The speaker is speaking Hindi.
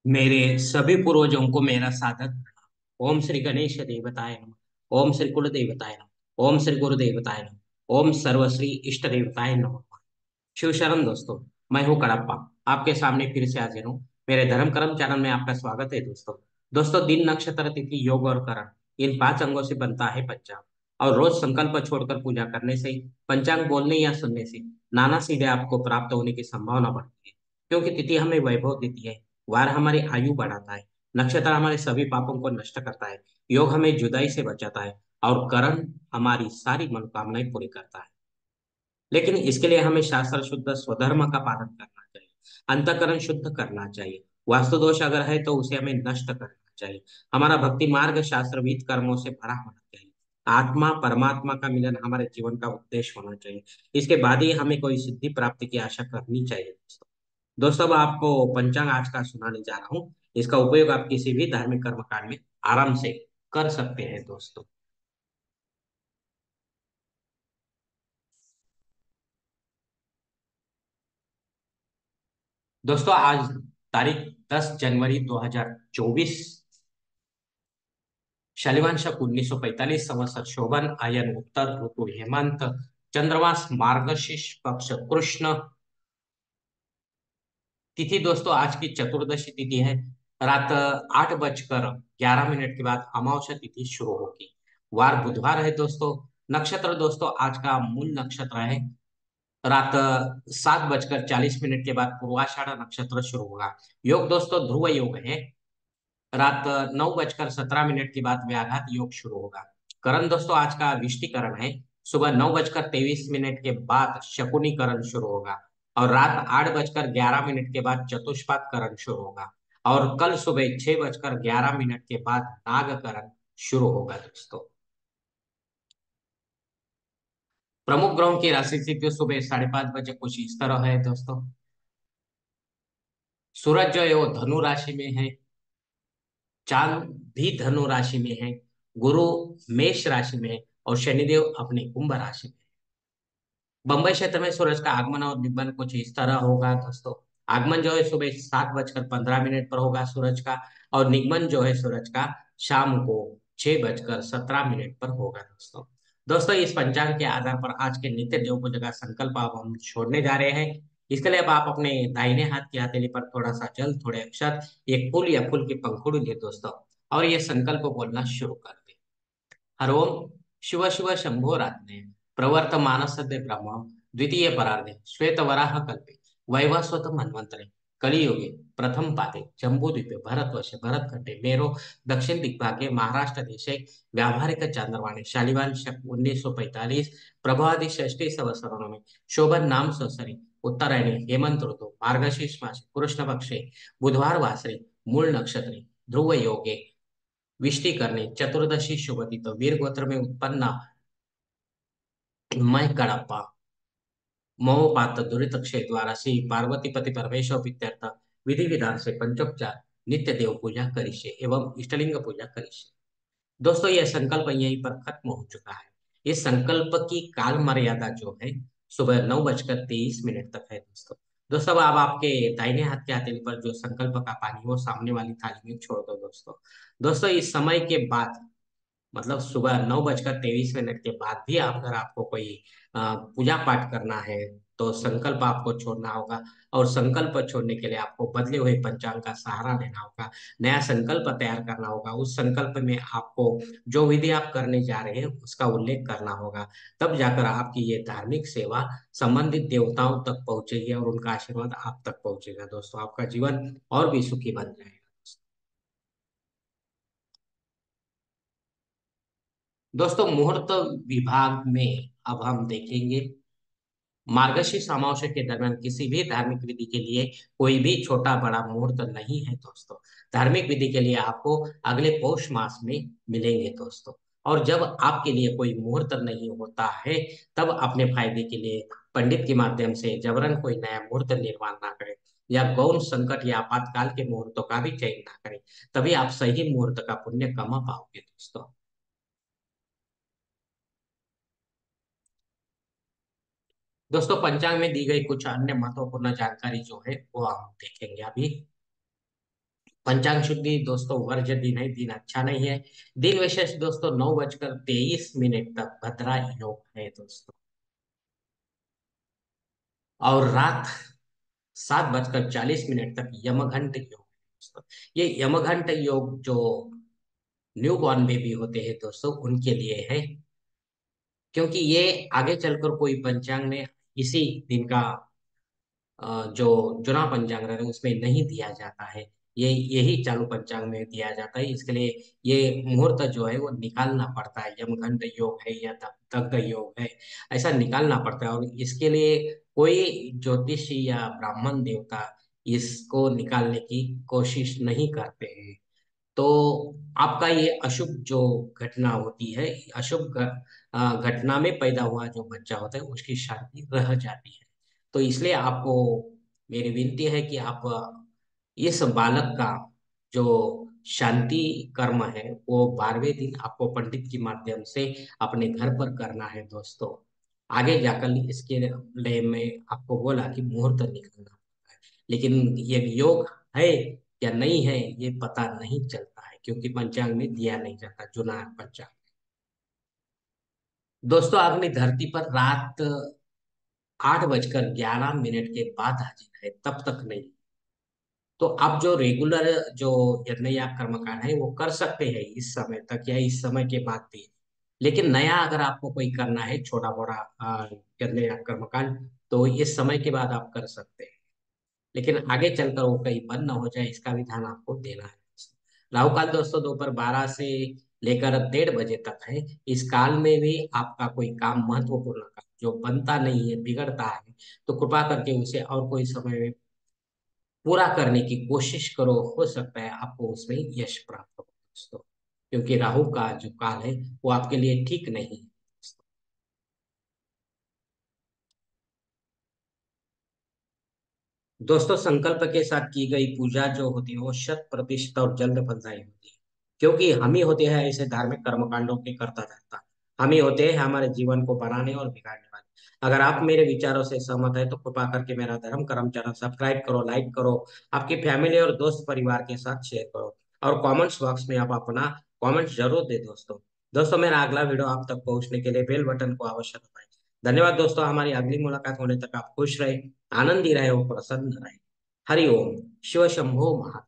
मेरे सभी पूर्वजों को मेरा सादर प्रणाम। ओम श्री गणेश देवताय नमः। ओम श्री कुल देवताय नमः। ओम श्री गुरु देवताय नमः। ओम सर्वश्री इष्ट देवताय नमः। शिव शरण दोस्तों। मैं हूँ कड़प्पा। आपके सामने फिर से हाजिर हूँ। मेरे धर्म कर्म चैनल में आपका स्वागत है दोस्तों। दोस्तों, दिन नक्षत्र तिथि योग और करण, इन पांच अंगों से बनता है पंचांग। और रोज संकल्प छोड़कर पूजा करने से, पंचांग बोलने या सुनने से नाना सीधे आपको प्राप्त होने की संभावना बढ़ती है। क्योंकि तिथि हमें वैभव देती है, वार हमारी आयु बढ़ाता है, नक्षत्र हमारे सभी पापों को नष्ट करता है, योग हमें जुदाई से बचाता है, और करण हमारी सारी मनोकामनाएं पूरी करता है। लेकिन इसके लिए हमें शास्त्र शुद्ध स्वधर्म का पालन करना चाहिए, अंतःकरण शुद्ध करना चाहिए। वास्तु दोष अगर है तो उसे हमें नष्ट करना चाहिए। हमारा भक्ति मार्ग शास्त्रविद कर्मों से भरा होना चाहिए। आत्मा परमात्मा का मिलन हमारे जीवन का उद्देश्य होना चाहिए। इसके बाद ही हमें कोई सिद्धि प्राप्ति की आशा करनी चाहिए दोस्तों। दोस्तों, अब आपको पंचांग आज का सुनाने जा रहा हूँ। इसका उपयोग आप किसी भी धार्मिक कर्मकांड में आराम से कर सकते हैं दोस्तों। दोस्तों, आज तारीख 10 जनवरी 2024, शालिवान शक 1945, संवत्सर शोभन, आयन उत्तर, ऋतु हेमंत, चंद्रमास मार्गशीर्ष, पक्ष कृष्ण। तिथि दोस्तों आज की चतुर्दशी तिथि है। रात 8:11 के बाद अमावस्या तिथि शुरू होगी। वार बुधवार है दोस्तों। नक्षत्र दोस्तों आज का मूल नक्षत्र है। रात 7:40 के बाद पूर्वाषाढ़ नक्षत्र शुरू होगा। योग दोस्तों ध्रुव योग है। रात 9:17 के बाद व्याघात योग शुरू होगा। करण दोस्तों आज का विष्टिकरण है। सुबह 9:23 के बाद शकुनी करण शुरू होगा। और रात 8:11 के बाद चतुष्पाद करण शुरू होगा। और कल सुबह 6:11 के बाद नागकरण शुरू होगा दोस्तों। प्रमुख ग्रहों की राशि स्थिति सुबह 5:30 कुछ इस तरह है दोस्तों। सूरज जो है वो धनु राशि में है। चांद भी धनु राशि में है। गुरु मेष राशि में है। और शनिदेव अपने कुंभ राशि में है। बंबई क्षेत्र में सूरज का आगमन और निगमन कुछ इस तरह होगा दोस्तों। आगमन जो है सुबह 7:15 पर होगा सूरज का। और निगमन जो है सूरज का शाम को 6:17 पर होगा दोस्तों। दोस्तों, इस पंचांग के आधार पर आज के नित्य देव पूजा का संकल्प अब हम छोड़ने जा रहे हैं। इसके लिए अब आप अपने दाहिने हाथ की हथेली पर थोड़ा सा जल, थोड़े अक्षर, एक फूल या फूल की पंखुड़ी लिए दोस्तों। और ये संकल्प बोलना शुरू कर दे। हर ओम शिव शिव शंभोरात्मे प्रवर्तमान सद्य ब्रह्म द्वितीय परार्धे श्वेत वराह कल्पे वैवस्वत मन्वंतरे कलियुगे प्रथम पादे जम्बूद्वीपे भरतवर्षे भरतखंडे मेरो दक्षिण दिग्भागे महाराष्ट्र देशे व्यावहारिक चांद्रवाणी शालिवान शक 1945 प्रभादि षष्ठी संवत्सरों में शोभन नाम संवत्सरी उत्तरायणी हेमंत ऋतु मार्गशीर्ष मास कृष्ण पक्षे बुधवार वासरे मूल नक्षत्रे ध्रुव योगे विष्टि करने चतुर्दशी शुभ तिथि वीर गोत्र में उत्पन्न मैं कड़प्पा ममोपात दुरित क्षय द्वारा श्री पार्वती पति परमेश्वर प्रीत्यर्थ विधि विधान से पंचोपचार नित्य देव पूजा करिष्ये एवं इष्टलिंग पूजा करिष्ये। दोस्तों, यह संकल्प यहीं पर खत्म हो चुका है। इस संकल्प की काल मर्यादा जो है सुबह 9:23 तक है दोस्तों। दोस्तों, अब आपके दाहिने हाथ के हथेली पर जो संकल्प का पानी है, वो सामने वाली थाली में छोड़ दो दोस्तों। दोस्तों, इस समय के बाद मतलब सुबह 9:23 के बाद भी आप अगर आपको कोई पूजा पाठ करना है तो संकल्प आपको छोड़ना होगा। और संकल्प छोड़ने के लिए आपको बदले हुए पंचांग का सहारा लेना होगा। नया संकल्प तैयार करना होगा। उस संकल्प में आपको जो विधि आप करने जा रहे हैं उसका उल्लेख करना होगा। तब जाकर आपकी ये धार्मिक सेवा संबंधित देवताओं तक पहुंचेगी और उनका आशीर्वाद आप तक पहुंचेगा दोस्तों। आपका जीवन और भी सुखी बन जाएगा। दोस्तों, मुहूर्त विभाग में अब हम देखेंगे। मार्गशीर्ष अमावस्या के दरमियान किसी भी धार्मिक विधि के लिए कोई भी छोटा बड़ा मुहूर्त नहीं है दोस्तों। धार्मिक विधि के लिए आपको अगले पौष मास में मिलेंगे दोस्तों। और जब आपके लिए कोई मुहूर्त नहीं होता है, तब अपने फायदे के लिए पंडित के माध्यम से जबरन कोई नया मुहूर्त निर्माण ना करें, या गौण संकट या आपातकाल के मुहूर्तों का भी चयन ना करें। तभी आप सही मुहूर्त का पुण्य कमा पाओगे दोस्तों। दोस्तों, पंचांग में दी गई कुछ अन्य महत्वपूर्ण जानकारी जो है वो हम देखेंगे अभी। पंचांग शुद्धि दोस्तों वर्ज्य दिन है, दिन अच्छा नहीं है। दिन विशेष दोस्तों 9:23 तक भद्रा योग है दोस्तों। और रात 7:40 तक यमघंट योग है दोस्तों। ये यमघंट योग जो न्यू बॉर्न बेबी होते हैं दोस्तों उनके लिए है, क्योंकि ये आगे चलकर कोई पंचांग में इसी दिन का जो जुना पंचांग रहता है उसमें नहीं दिया जाता है। ये यही चालू पंचांग में दिया जाता है। इसके लिए ये मुहूर्त जो है वो निकालना पड़ता है, यमगंड योग है या दग्ध योग है, ऐसा निकालना पड़ता है। और इसके लिए कोई ज्योतिषी या ब्राह्मण देवता इसको निकालने की कोशिश नहीं करते हैं। तो आपका ये अशुभ जो घटना होती है, घटना में पैदा हुआ जो बच्चा होता है उसकी शांति रह जाती है। तो इसलिए आपको मेरी विनती है कि आप इस बालक का जो शांति कर्म है वो 12वें दिन आपको पंडित के माध्यम से अपने घर पर करना है दोस्तों। आगे जाकर इसके लिए मैं आपको बोला कि मुहूर्त निकालना होता है, लेकिन ये योग है या नहीं है ये पता नहीं चलता है, क्योंकि पंचांग में दिया नहीं जाता चुना पंचांग। दोस्तों अग्नि धरती पर रात 8:11 के बाद हाजिर है, तब तक नहीं। तो आप जो रेगुलर जो यज्ञ या कर्मकांड है वो कर सकते हैं इस समय तक या इस समय के बाद भी। लेकिन नया अगर आपको कोई करना है छोटा बड़ा यज्ञ या कर्मकांड, तो इस समय के बाद आप कर सकते हैं। लेकिन आगे चलकर वो कहीं बंद ना हो जाए इसका भी ध्यान आपको देना है। राहु काल दोस्तों दोपहर 12 से लेकर 1:30 बजे तक है। इस काल में भी आपका कोई काम महत्वपूर्ण काम जो बनता नहीं है बिगड़ता है, तो कृपा करके उसे और कोई समय में पूरा करने की कोशिश करो, हो सकता है आपको उसमें यश प्राप्त हो दोस्तों। क्योंकि राहु का जो काल है वो आपके लिए ठीक नहीं है। दोस्तों संकल्प के साथ की गई पूजा जो होती है वो 100% और जल्द फलदायी होती है, क्योंकि हम ही होते हैं ऐसे धार्मिक कर्मकांडों के करता धरता। हम ही होते हैं हमारे जीवन को बनाने और बिगाड़ने वाले। अगर आप मेरे विचारों से सहमत है तो कृपा करके मेरा धर्म कर्म चैनल सब्सक्राइब करो, लाइक करो, आपकी फैमिली और दोस्त परिवार के साथ शेयर करो, और कमेंट्स बॉक्स में आप अपना कमेंट जरूर दे दोस्तों। दोस्तों मेरा अगला वीडियो आप तक पहुंचने के लिए बेल बटन को अवश्य दबाएं। धन्यवाद दोस्तों, हमारी अगली मुलाकात होने तक आप खुश रहे, आनंदी रहे और प्रसन्न रहे। हरि ओम। शिव शंभो महादेव।